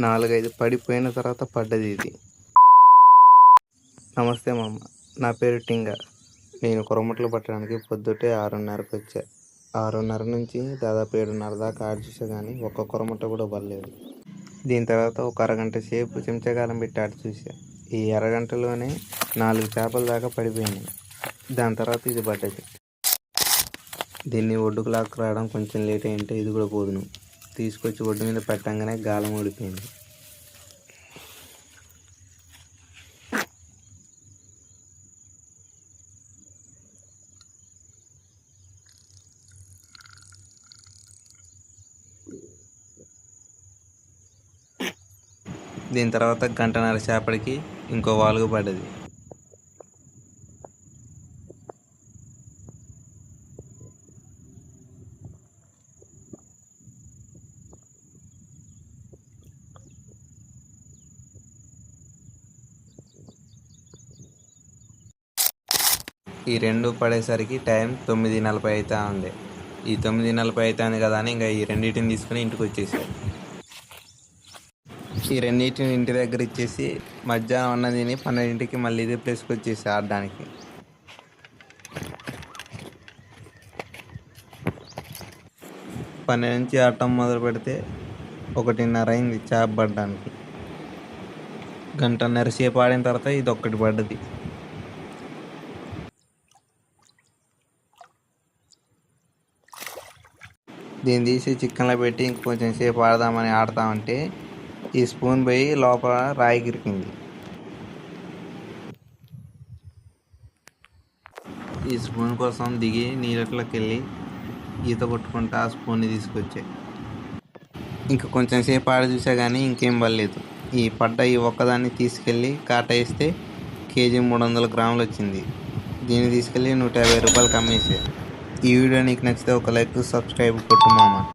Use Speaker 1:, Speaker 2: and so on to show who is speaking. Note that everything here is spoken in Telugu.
Speaker 1: 4, 5 పడిపోయిన తర్వాత పడ్డది ఇది. నమస్తే మామ, నా పేరు టింగ. నేను కొరమట్లు పట్టడానికి పొద్దుటే 6:30కి వచ్చా. 6:30 నుంచి దాదాపు 7:30 దాకా ఆడి చూసా కానీ ఒక్క కొరమట్ట కూడా పడలేదు. దీని తర్వాత ఒక అరగంట సేపు చెంచగాలం పెట్టి ఆడి చూసా. ఈ అరగంటలోనే 4 చేపల దాకా పడిపోయినాయి. దాని తర్వాత ఇది పడ్డది. దీన్ని ఒడ్డుకు లాక్కు రావడం కొంచెం లేట్ అయింటే ఇది కూడా పోదును. తీసుకొచ్చి ఒడ్డు మీద పెట్టంగానే గాలం ఊడిపోయింది. దీని తర్వాత 1:30 సేపటికి ఇంకో వాలుగు పడ్డది. ఈ 2 పడేసరికి టైం 9:40 అవుతా ఉంది. ఈ 9:40 అవుతుంది కదా అని ఇంకా ఈ రెండింటిని తీసుకుని ఇంటికి వచ్చేసారు. ఈ రెండింటిని ఇంటి దగ్గర ఇచ్చేసి మధ్యాహ్నం అన్నం తిని 12కి మళ్ళీ ఇదే ప్లేస్కి వచ్చేసి ఆడడానికి. 12 నుంచి ఆడటం మొదలు పెడితే 1:30 అయింది చేప పడడానికి. 1:30 సేపు ఆడిన తర్వాత ఇది ఒక్కటి పడ్డది. దీన్ని తీసి చికెన్లో పెట్టి ఇంకొంచెం సేపు ఆడదామని ఆడతామంటే ఈ స్పూన్ పోయి లోపల రాయి గిరికింది. ఈ స్పూన్ కోసం దిగి నీళ్ళట్లోకి వెళ్ళి ఈత కొట్టుకుంటా ఆ స్పూన్ని తీసుకొచ్చాయి. ఇంకా కొంచెం సేపు ఆడ చూసా కానీ ఇంకేం పడలేదు. ఈ పడ్డ ఈ ఒక్కదాన్ని తీసుకెళ్ళి కాట వేస్తే కేజీ 300 గ్రాములు వచ్చింది. దీన్ని తీసుకెళ్ళి 150 రూపాయలకి అమ్మేసే. ఈ వీడియో నీకు నచ్చితే ఒక లైక్, సబ్స్క్రైబ్ కొట్టు మామ.